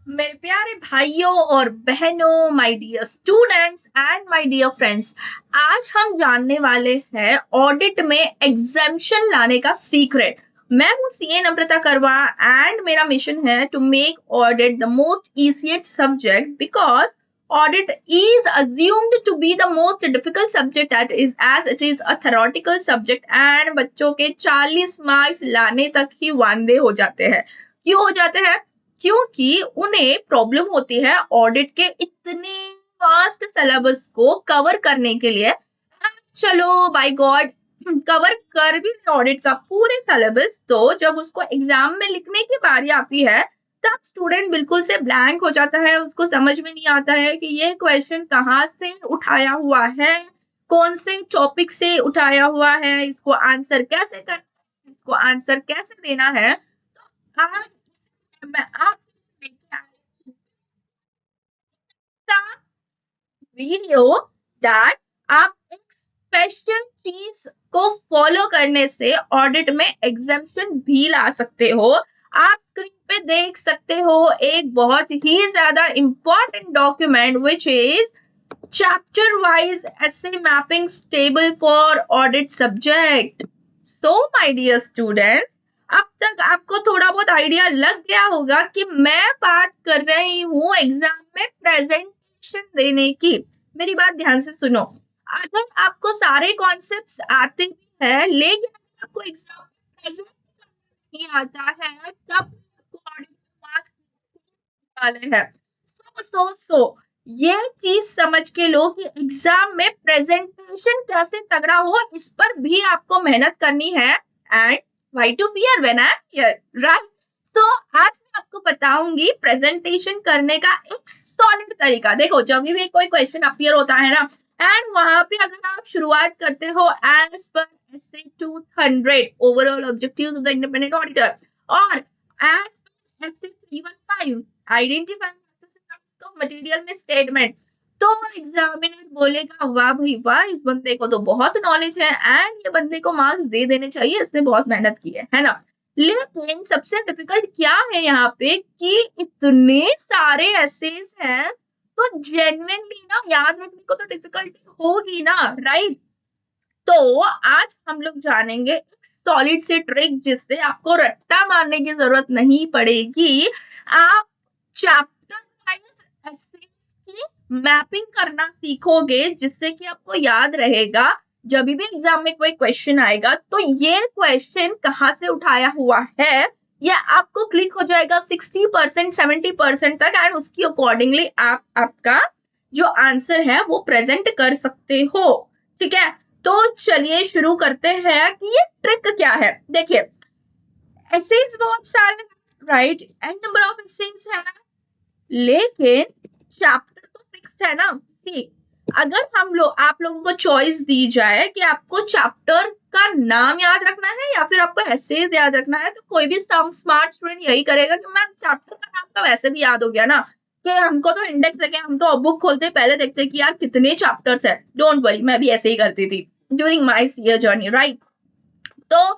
मेरे प्यारे भाइयों और बहनों, my dear students and my dear friends, आज हम जानने वाले हैं ऑडिट में एग्जेम्पशन लाने का सीक्रेट। मैं हूँ सीए नम्रता करवा एंड मेरा मिशन है to make audit the most easiest subject because audit is assumed to be the most difficult subject that is as it is a theoretical subject and बच्चों के 40 marks लाने तक ही वांदे हो जाते हैं। क्यों हो जाते हैं? क्योंकि उन्हें प्रॉब्लम होती है ऑडिट के इतने वास्ट सिलेबस को कवर करने के लिए। चलो बाय गॉड कवर कर भी ऑडिट का पूरे सिलेबस, तो जब उसको एग्जाम में लिखने की बारी आती है तब स्टूडेंट बिल्कुल से ब्लैंक हो जाता है। उसको समझ में नहीं आता है कि ये क्वेश्चन कहाँ से उठाया हुआ है, कौन से टॉपिक से उठाया हुआ है, इसको आंसर कैसे करना है, इसको आंसर कैसे देना है। तो आज मैं आपके लेके आई वीडियो दैट आप एक स्पेशल चीज को फॉलो करने से ऑडिट में एग्जेम्पशन भी ला सकते हो। आप स्क्रीन पे देख सकते हो एक बहुत ही ज्यादा important document which is chapter wise essay mapping table for audit subject. So my dear student, अब तक आपको थोड़ा बहुत आइडिया लग गया होगा कि मैं बात कर रही हूँ एग्जाम में प्रेजेंटेशन देने की। मेरी बात ध्यान से सुनो। अगर आपको सारे कॉन्सेप्ट्स आते भी हैं लेकिन अगर आपको एग्जाम में प्रेजेंट नहीं आता है तब आपको ऑडिट मार्क्स वाले हैं। सो ये चीज समझ के लो कि एग्जाम में प्रेजेंटेशन कैसे तगड़ा हो इस पर भी आपको मेहनत करनी है। And why to fear when I am here, right? तो आज मैं आपको बताऊंगी प्रेजेंटेशन करने का एक सॉलिड तरीका। देखो जब भी कोई क्वेश्चन अपीयर होता है ना एंड वहां पे अगर आप शुरुआत करते हो as per SA 200 overall objectives of the independent auditor और as SA 315 identify material misstatement, तो एग्जामिनर बोलेगा वाह भाई वाह, इस बंदे को तो बहुत नॉलेज है एंड ये बंदे को मार्क्स दे देने चाहिए, इसने बहुत मेहनत की है ना। लेकिन सबसे डिफिकल्ट क्या है यहाँ पे कि इतने सारे एसेज हैं तो जेन्युइनली ना याद रखने को तो डिफिकल्टी होगी ना, राइट? तो आज हम लोग जानेंगे सॉलिड सी ट्रिक जिससे आपको रट्टा मारने की जरूरत नहीं पड़ेगी। आप चैप्टर वाइज एसेज की मैपिंग करना सीखोगे जिससे कि आपको याद रहेगा जब भी एग्जाम में कोई क्वेश्चन आएगा तो ये क्वेश्चन कहाँ से उठाया हुआ है ये आपको क्लिक हो जाएगा 60% 70% तक एंड उसकी अकॉर्डिंगली आप आपका जो आंसर है वो प्रेजेंट कर सकते हो। ठीक है, तो चलिए शुरू करते हैं कि ये ट्रिक क्या है। देखिए एसेज बहुत सारे, right, an number of SAs है ना, लेकिन चैप्टर तो फिक्स्ड है ना। सी अगर हम लोग आप लोगों को चॉइस दी जाए कि आपको चैप्टर का नाम याद रखना है या फिर आपको एसेज याद रखना है, तो कोई भी स्मार्ट स्टूडेंट यही करेगा कि मैम चैप्टर का नाम तो वैसे भी याद हो गया ना, कि हमको तो इंडेक्स देखे, हम तो बुक खोलते पहले देखते कि यार कितने चैप्टर्स है। डोंट वरी, मैं भी ऐसे ही करती थी during my CA journey, right? तो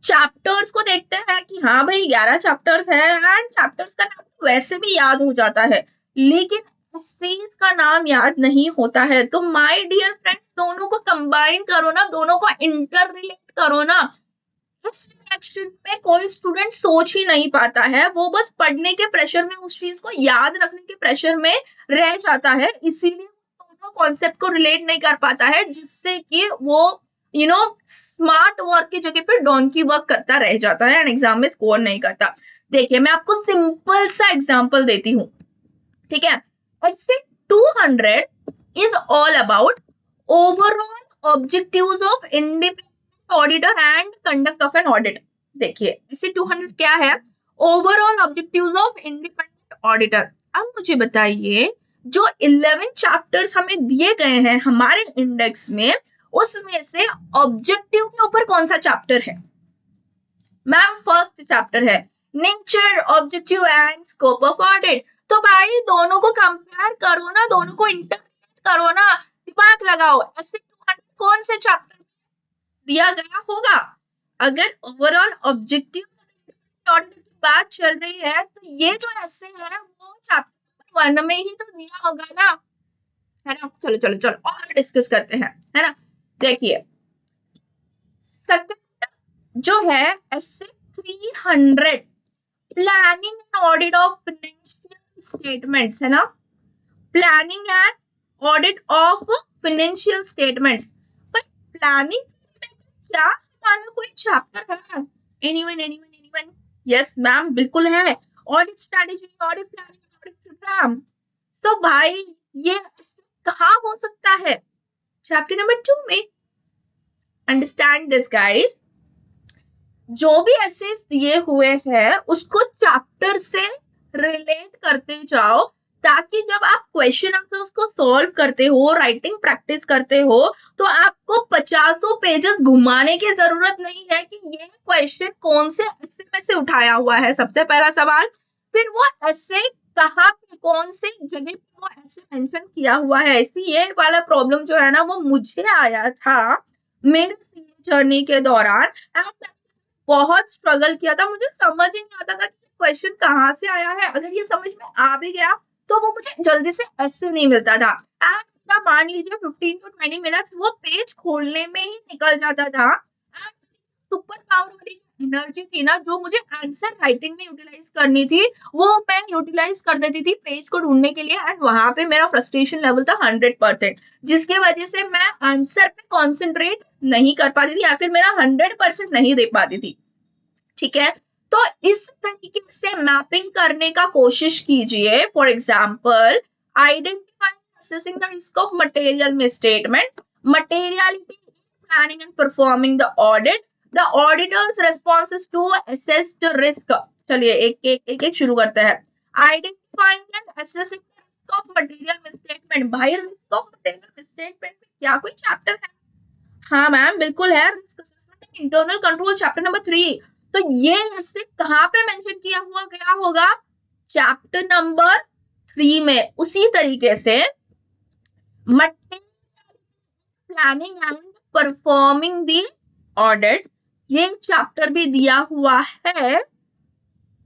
चैप्टर्स को देखते हैं कि हाँ भाई 11 चैप्टर्स है एंड चैप्टर्स का नाम तो वैसे भी याद हो जाता है, लेकिन एसेज का नाम याद नहीं होता है। तो माय डियर फ्रेंड्स, दोनों को कंबाइन करो ना, दोनों को इंटर रिलेट करो ना। इस रिएक्शन में कोई स्टूडेंट सोच ही नहीं पाता है, वो बस पढ़ने के प्रेशर में उस चीज को याद रखने के प्रेशर में रह जाता है, इसीलिए दोनों कॉन्सेप्ट को रिलेट नहीं कर पाता है, जिससे कि वो स्मार्ट वर्क की जगह पे डोंकी वर्क करता रह जाता है एंड एग्जाम में स्कोर नहीं करता। देखिए मैं आपको सिंपल सा एग्जांपल देती हूँ, ठीक है? ऐसे 200 is all about overall objectives of independent auditor and conduct of an audit. देखिए ऐसे 200 क्या है? Overall objectives of independent auditor. अब मुझे बताइए जो 11 चैप्टर्स हमें दिए गए हैं हमारे इंडेक्स में, उसमें से ऑब्जेक्टिव के ऊपर कौन सा चैप्टर है? मैम फर्स्ट चैप्टर है nature, objective and scope of audit. तो भाई दोनों को कंपेयर करो ना, दोनों को इंटरप्रेट करो ना, दिमाग लगाओ। ऐसे कौन से चैप्टर दिया गया होगा? अगर ओवरऑल ऑब्जेक्टिव ऑडिट की बात चल रही है तो ये जो ऐसे है वो 1 में ही तो दिया होगा ना, है ना। चलो चलो चलो और डिस्कस करते हैं, है ना। देखिए सेकंड जो है SA 300 planning and audit of financial statements, है ना। Planning and audit of financial statements. पर प्लानिंग क्या हमारा कोई चैप्टर है? Anyone anyone anyone? Yes ma'am बिल्कुल है। Audit strategy, audit planning, audit programme. तो भाई ये कहाँ हो सकता है? चैप्टर नंबर 2 में। अंडरस्टैंड दिस गाइस, जो भी ऐसे दिए हुए हैं उसको चैप्टर से रिलेट करते जाओ, ताकि जब आप क्वेश्चन आंसर उसको सॉल्व करते हो, राइटिंग प्रैक्टिस करते हो, तो आपको 50 पेजेस घुमाने की जरूरत नहीं है कि ये क्वेश्चन कौन से ऐसे में से उठाया हुआ है, सबसे पहला सवाल। फिर वो ऐसे कहाँ पे कौन से जगह पे वो ऐसे मेंशन किया हुआ है। इसी ये वाला प्रॉब्लम जो है ना वो मुझे आया था मेरे सीए जर्नी के दौरान, एंड बहुत स्ट्रगल किया था। मुझे समझ ही नहीं आता था कि क्वेश्चन कहाँ से आया है। अगर ये समझ में आ भी गया तो वो मुझे जल्दी से ऐसे नहीं मिलता था, एंड मान लीजिए 15 to 20 मिनट्स वो पेज खोलने में ही निकल जाता था। सुपर पावर वाली एनर्जी थी ना जो मुझे आंसर राइटिंग में यूटिलाइज करनी थी, वो मैं यूटिलाइज कर देती थी पेज को ढूंढने के लिए, एंड वहां पे मेरा फ्रस्ट्रेशन लेवल था 100%, जिसके वजह से मैं आंसर पे कॉन्सेंट्रेट नहीं कर पाती थी या फिर मेरा 100% नहीं दे पाती थी। ठीक है, तो इस तरीके से मैपिंग करने का कोशिश कीजिए। For example identifying assessing the risk of material misstatement, materiality planning and performing the audit, the auditor's responses to assess the risk। चलिए एक शुरू करते हैं। Identifying and assessing the risk of material misstatement। भाई risk of material misstatement में क्या कोई chapter है? हाँ मैम बिल्कुल है, risk assessment and internal control chapter number 3। तो ये ऐसे कहाँ पे मेंशन किया हुआ गया होगा? चैप्टर नंबर 3 में। उसी तरीके से material planning and performing the audit, ये चैप्टर भी दिया हुआ है,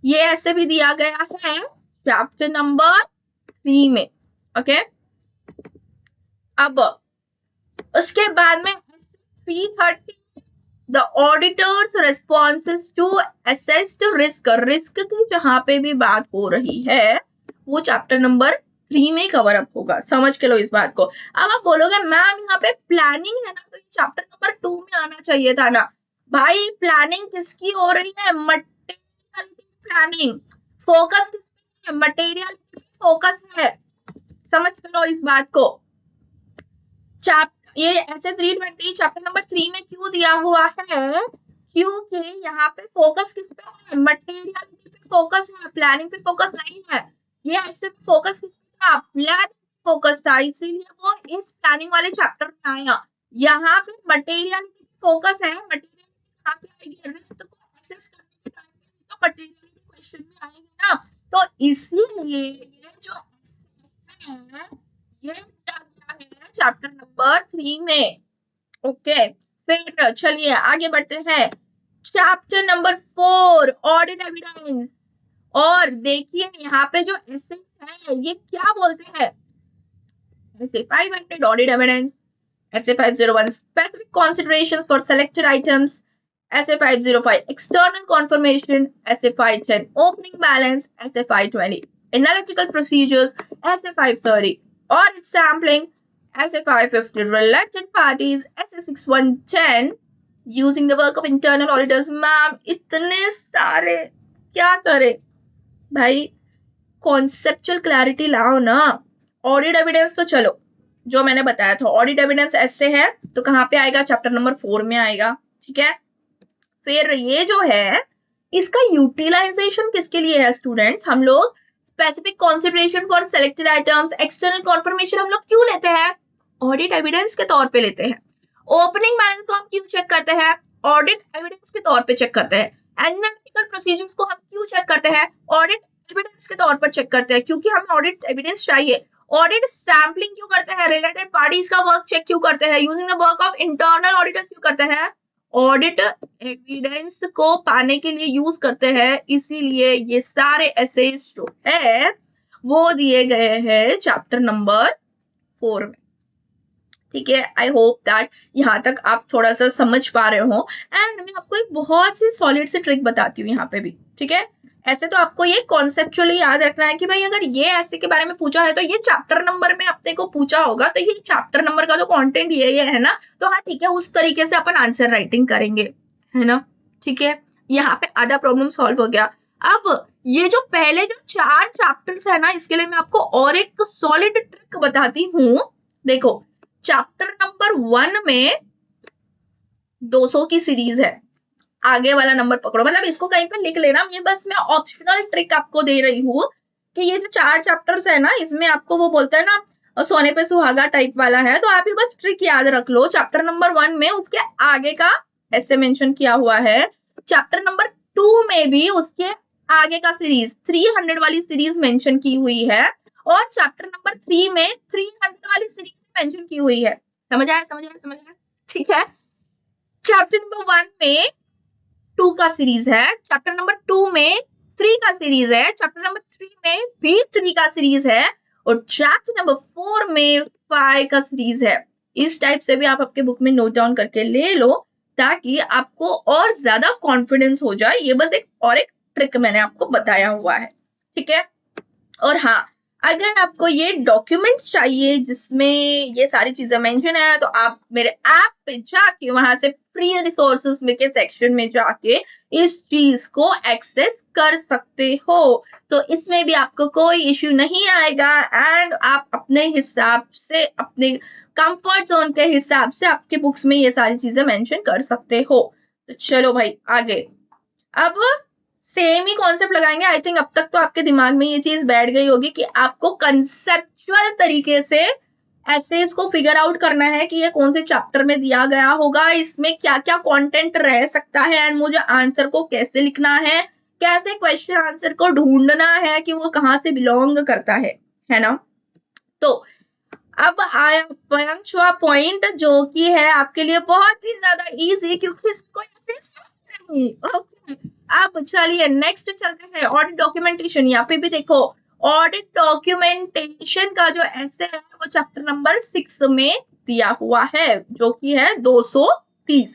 ये ऐसे भी दिया गया है चैप्टर नंबर 3 में। ओके, अब उसके बाद में 330 the auditor's responses to assessed risk. Risk की जहां पे भी बात हो रही है वो चैप्टर नंबर 3 में कवर अप होगा, समझ के लो इस बात को। अब आप बोलोगे मैम यहाँ पे प्लानिंग है ना, तो ये चैप्टर नंबर 2 में आना चाहिए था ना। भाई प्लानिंग किसकी हो रही है? Material planning. फोकस किस पे है? मटेरियल फोकस है, समझ के लो इस बात को। ये ऐसे 320 चैप्टर नंबर 3 में क्यों दिया हुआ है? क्योंकि यहाँ पे फोकस किस पे है? मटेरियलिटी पे फोकस है, प्लानिंग पे फोकस नहीं है। ये ऐसे फोकस किस पे था? प्लान फोकस था, इसीलिए वो इस प्लानिंग वाले चैप्टर में आया। यहाँ पे मटेरियलिटी पे फोकस है, मटेरियलिटी कहाँ पे आएगी? रिस्क को एक्सेस करने के टाइम पे तो मटेरियलिटी क्वेश्चन में आएगी ना। तो इसीलिए ये जो है ये चैप्टर नंबर 3 में। ओके, फिर चलिए आगे बढ़ते हैं। Chapter number 4 audit evidence. और देखिए यहाँ पे जो ऐसे है ये क्या बोलते हैं? ऐसे 500 ऑडिट एविडेंस, ऐसे 501 specific considerations for selected items, ऐसे 505 एक्सटर्नल कॉन्फर्मेशन, ऐसे 510 ओपनिंग बैलेंस, ऐसे 520 एनालिटिकल प्रोसीजर्स, ऐसे 530 ऑडिट सैम्पलिंग, ऐसे 550 related parties, ऐसे 6110 using the work of internal auditors। Ma'am इतने सारे क्या करे भाई, कॉन्सेप्चुअल क्लैरिटी लाओ ना। ऑडिट एविडेंस तो चलो जो मैंने बताया था, ऑडिट एविडेंस ऐसे है तो कहाँ पे आएगा? चैप्टर नंबर 4 में आएगा। ठीक है, फिर ये जो है इसका यूटिलाइजेशन किसके लिए है स्टूडेंट्स? हम लोग specific consideration for selected items, external conformation हम लोग क्यों लेते हैं? ऑडिट एविडेंस के तौर पे लेते हैं। ओपनिंग बैलेंस को हम क्यों चेक करते हैं? ऑडिट एविडेंस के तौर पे चेक करते हैं। एनालिटिकल प्रोसीजर्स को हम क्यों चेक करते हैं? ऑडिट एविडेंस के तौर पर चेक करते हैं, क्योंकि हमें ऑडिट एविडेंस चाहिए। ऑडिट सैम्पलिंग क्यों करते हैं? रिलेटेड पार्टीज का वर्क चेक क्यों करते हैं? Using the work of internal auditors क्यों करते हैं? ऑडिट एविडेंस को पाने के लिए यूज करते हैं। इसीलिए ये सारे एसेज जो है वो दिए गए हैं चैप्टर नंबर 4 में। ठीक है, आई होप दैट यहाँ तक आप थोड़ा सा समझ पा रहे हो। एंड मैं आपको एक बहुत सी सॉलिड सी ट्रिक बताती हूँ यहाँ पे भी। ठीक है, ऐसे तो आपको ये कॉन्सेप्चुअली याद रखना है कि भाई अगर ये ऐसे के बारे में पूछा है तो ये चैप्टर नंबर में अपने को पूछा होगा, तो ये चैप्टर नंबर का तो कंटेंट ये है ना, तो हाँ ठीक है, उस तरीके से अपन आंसर राइटिंग करेंगे, है ना। ठीक है, यहाँ पे आधा प्रॉब्लम सॉल्व हो गया। अब ये जो पहले जो 4 चैप्टर्स है ना, इसके लिए मैं आपको और एक सॉलिड ट्रिक बताती हूँ। देखो, चैप्टर नंबर 1 में 200 की सीरीज है, आगे वाला नंबर पकड़ो, मतलब इसको कहीं पे लिख लेना, ये बस मैं ऑप्शनल ट्रिक आपको दे रही हूँ कि ये जो 4 चैप्टर्स है ना, इसमें आपको वो बोलते हैं ना सोने पे सुहागा टाइप वाला है, तो आप ये बस ट्रिक याद रख लो। चैप्टर नंबर 1 में उसके आगे का ऐसे मेंशन किया हुआ है, चैप्टर नंबर 2 में भी उसके आगे का सीरीज 300 वाली सीरीज मेंशन की हुई है, और चैप्टर नंबर 3 में 300 वाली सीरीज मेंशन की हुई है। समझ आया, समझ आया, समझ आया। ठीक है, चैप्टर नंबर 1 में 2 का सीरीज है, चैप्टर नंबर 2 में 3 का सीरीज है, चैप्टर नंबर 3 में भी 3 का सीरीज है, और चैप्टर नंबर 4 में 5 का सीरीज है। इस टाइप से भी आप आपके बुक में नोट डाउन करके ले लो, ताकि आपको और ज्यादा कॉन्फिडेंस हो जाए। ये बस एक ट्रिक मैंने आपको बताया हुआ है। ठीक है, और हाँ, अगर आपको ये डॉक्यूमेंट चाहिए जिसमें ये सारी चीजें मेंशन है, तो आप मेरे ऐप पे जाके वहां से फ्री रिसोर्सेज में के सेक्शन में जाके इस चीज को एक्सेस कर सकते हो। तो इसमें भी आपको कोई इश्यू नहीं आएगा, एंड आप अपने हिसाब से, अपने कंफर्ट जोन के हिसाब से आपके बुक्स में ये सारी चीजें मेंशन कर सकते हो। तो चलो भाई आगे, अब सेम ही कॉन्सेप्ट लगाएंगे। आई थिंक अब तक तो आपके दिमाग में ये चीज बैठ गई होगी कि आपको कंसेप्चुअल तरीके से ऐसे इसको फिगर आउट करना है कि ये कौन से चैप्टर में दिया गया होगा, इसमें क्या क्या कंटेंट रह सकता है, एंड मुझे आंसर को कैसे लिखना है, कैसे क्वेश्चन आंसर को ढूंढना है कि वो कहाँ से बिलोंग करता है ना। तो अब आया पांचवा पॉइंट, जो कि है आपके लिए बहुत ही ज्यादा इजी, क्योंकि इसको ऐसे नहीं। ओके, अब चलिए नेक्स्ट चलते हैं, ऑडिट डॉक्यूमेंटेशन। यहाँ पे भी देखो, ऑडिट डॉक्यूमेंटेशन का जो ऐसे है वो चैप्टर नंबर 6 में दिया हुआ है, जो कि है 230।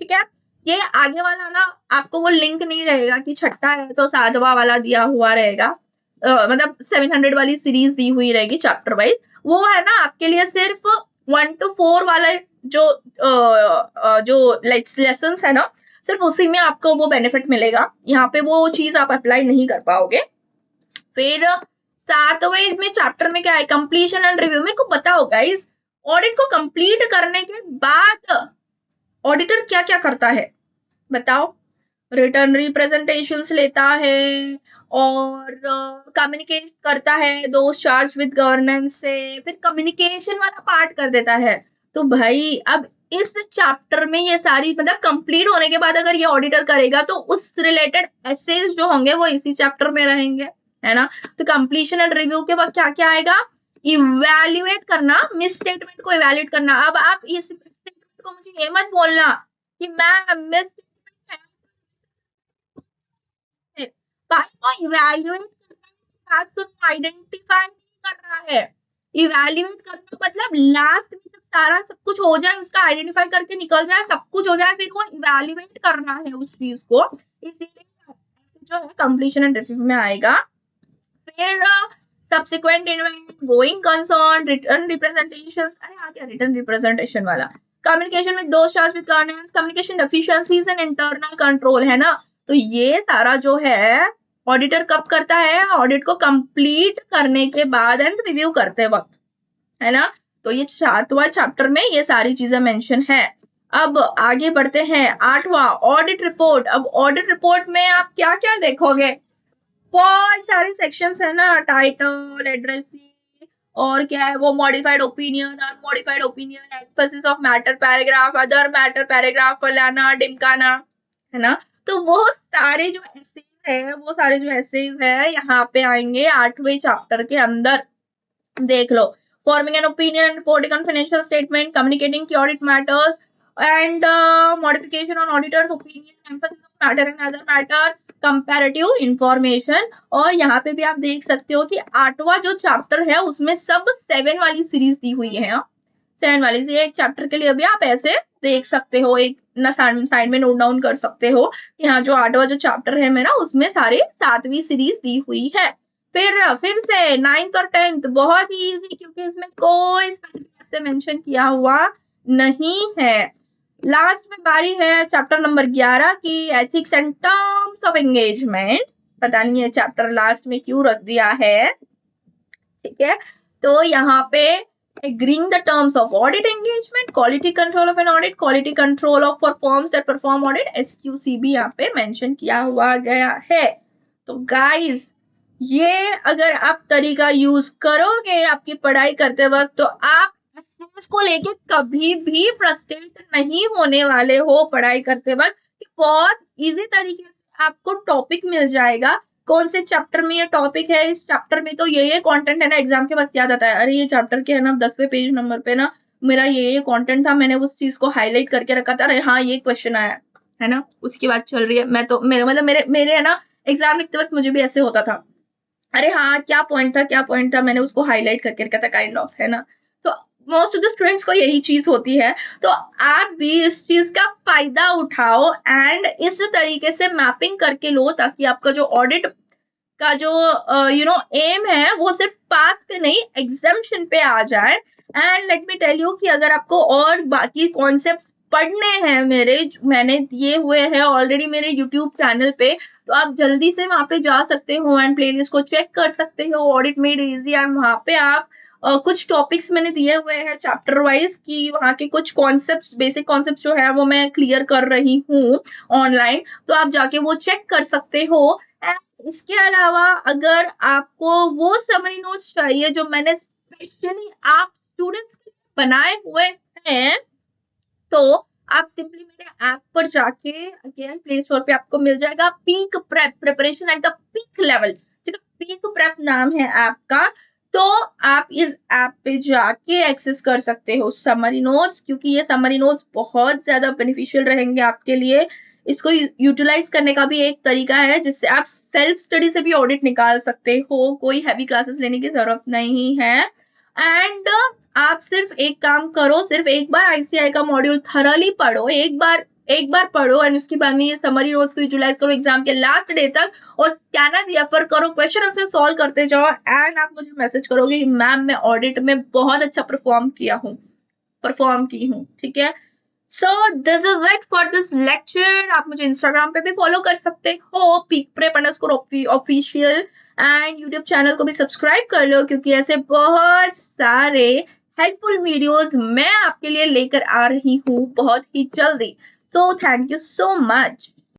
ठीक है, ये आगे वाला ना आपको वो लिंक नहीं रहेगा कि छठा है तो 7वां वाला दिया हुआ रहेगा, मतलब 700 वाली सीरीज दी हुई रहेगी चैप्टर वाइज। वो है ना आपके लिए सिर्फ 1 to 4 वाला जो लेसन है ना, सिर्फ उसी में आपको वो बेनिफिट मिलेगा। यहाँ पे वो चीज आप अप्लाई नहीं कर पाओगे। फिर 7वें में चैप्टर में क्या है, कंप्लीशन एंड रिव्यू। मेरे को बताओ गाइस, ऑडिट को कंप्लीट करने के बाद ऑडिटर क्या क्या करता है, बताओ। रिटर्न रिप्रेजेंटेशंस लेता है, और कम्युनिकेट करता है दो चार्ज विद गवर्नेंस से, फिर कम्युनिकेशन वाला पार्ट कर देता है। तो भाई अब इस चैप्टर में ये सारी, मतलब कंप्लीट होने के बाद अगर ये ऑडिटर करेगा तो उस रिलेटेड एसेज जो होंगे वो इसी चैप्टर में रहेंगे, है ना। तो कंप्लीशन एंड रिव्यू के बाद क्या क्या आएगा, इवेल्युएट करना, मिस स्टेटमेंट को इवेल्युएट करना। अब आप इस स्टेटमेंट को मुझे ये मत बोलना कि मैं मिस भाई को इवेल्युएट करना तो आइडेंटिफाई नहीं कर रहा है। इवेल्युएट करना मतलब लास्ट में जब सारा सब कुछ हो जाए, उसका आइडेंटिफाई करके निकल जाए, सब कुछ हो जाए, फिर वो इवेल्युएट करना है उस चीज को। इसीलिए जो है कंप्लीशन एंड रिव्यू में आएगा। फिर subsequent event, going concern, written representation. अरे आ गया रिटर्न रिप्रेजेंटेशन वाला। कम्युनिकेशन विद दोस्त charge with governance, communication deficiencies and internal control, है ना। तो ये सारा जो है ऑडिटर कब करता है, ऑडिट को कंप्लीट करने के बाद एंड रिव्यू करते वक्त, है ना। तो ये 7वां चैप्टर में ये सारी चीजें मेंशन है। अब आगे बढ़ते हैं, 8वां ऑडिट रिपोर्ट। अब ऑडिट रिपोर्ट में आप क्या क्या देखोगे, बहुत सारे सेक्शंस है ना, टाइटल, एड्रेस, और क्या है वो, modified opinion, unmodified opinion, emphasis of matter paragraph, other matter paragraph, फलाना ढिमकाना, है ना। तो वो सारे जो एसेज है, वो सारे जो एसेज है यहाँ पे आएंगे 8वें चैप्टर के अंदर। देख लो, forming an opinion, reporting on financial statement, communicating key audit matters, and modification on auditors opinion, emphasis matter and other matter, comparative information. और यहाँ पे भी आप देख सकते हो कि 8वां जो चैप्टर है उसमें सब 7 वाली सीरीज दी हुई है। 7 वाली से एक चैप्टर के लिए भी आप ऐसे देख सकते हो, एक ना साइड में नोट डाउन कर सकते हो। यहाँ जो 8वां जो चैप्टर है मेरा उसमें सारी 7वीं सीरीज दी हुई है। फिर से 9th और 10th बहुत ही इजी, क्योंकि इसमें कोई स्पेसिफिक से मेंशन किया हुआ नहीं है। लास्ट में बारी है चैप्टर नंबर 11 की, ethics and terms of engagement. पता नहीं ये चैप्टर लास्ट में क्यों रख दिया है, ठीक है। तो यहाँ पे agreeing the terms of audit engagement, quality control of an audit, quality control of for firms that perform audit, SQC भी यहाँ पे मेंशन किया हुआ गया है। तो गाइस ये अगर आप तरीका यूज करोगे आपकी पढ़ाई करते वक्त, तो आप को लेके कभी भी फ्रस्ट्रेट नहीं होने वाले हो पढ़ाई करते वक्त। बहुत इजी तरीके से आपको टॉपिक मिल जाएगा, कौन से चैप्टर में ये टॉपिक है, इस चैप्टर में तो ये कंटेंट है ना। एग्जाम के वक्त याद आता है, अरे ये चैप्टर के है ना 10वें पेज नंबर पे ना मेरा ये कंटेंट था, मैंने उस चीज को हाईलाइट करके रखा था, अरे हाँ ये क्वेश्चन आया है ना। उसकी बात चल रही है, मैं तो मेरे मतलब मेरे है ना एग्जाम लिखते वक्त मुझे भी ऐसे होता था, अरे हाँ क्या पॉइंट था मैंने उसको हाईलाइट करके रखा था, काइंड ऑफ, है ना। तो मोस्ट ऑफ द स्टूडेंट्स को यही चीज होती है। तो आप भी इस चीज का फायदा उठाओ एंड इस तरीके से मैपिंग करके लो, ताकि आपका जो ऑडिट का जो एम है वो सिर्फ पास पे नहीं एग्जामिनेशन पे आ जाए। And let me tell you कि अगर आपको और बाकी कॉन्सेप्ट पढ़ने हैं मैंने दिए हुए हैं ऑलरेडी मेरे यूट्यूब चैनल पे, तो आप जल्दी से वहां पे जा सकते हो एंड प्लेलिस्ट को चेक कर सकते हो, ऑडिट मेड इजी। एंड वहां पे आप कुछ टॉपिक्स मैंने दिए हुए हैं चैप्टर वाइज की, वहाँ के कुछ कॉन्सेप्ट्स, बेसिक कॉन्सेप्ट्स जो है वो मैं क्लियर कर रही हूँ ऑनलाइन, तो आप जाके वो चेक कर सकते हो। इसके अलावा अगर आपको वो समरी नोट्स चाहिए जो मैंने स्पेशली आप स्टूडेंट्स बनाए हुए हैं, तो आप सिंपली मेरे ऐप पर जाके अगेन प्ले स्टोर पे आपको मिल जाएगा peak prep, preparation at the peak level, ठीक है। पीक प्रेप नाम है ऐप का। तो आप इस ऐप पे जाके एक्सेस कर सकते हो समरी नोट्स, क्योंकि ये समरी नोट्स बहुत ज्यादा बेनिफिशियल रहेंगे आपके लिए। इसको यूटिलाइज करने का भी एक तरीका है जिससे आप सेल्फ स्टडी से भी ऑडिट निकाल सकते हो, कोई हैवी क्लासेस लेने की जरूरत नहीं है। एंड आप सिर्फ एक काम करो, सिर्फ एक बार आईसीआई का मॉड्यूल थरली पढ़ो, एक बार पढ़ो एंड उसके बाद में ये समरी नोट्स को यूटिलाइज करो एग्जाम के लास्ट डे तक, और स्कैनर रेफर करो, क्वेश्चन आंसर सॉल्व करते जाओ एंड आप मुझे मैसेज करोगे कि मैम मैं ऑडिट में बहुत अच्छा परफॉर्म की हूँ, ठीक है। So this is it for this lecture. आप मुझे इंस्टाग्राम पे भी फॉलो कर सकते हो, peakprep_official, एंड यूट्यूब चैनल को भी सब्सक्राइब कर लो, क्योंकि ऐसे बहुत सारे हेल्पफुल वीडियोस मैं आपके लिए लेकर आ रही हूँ बहुत ही जल्दी। So thank you so much.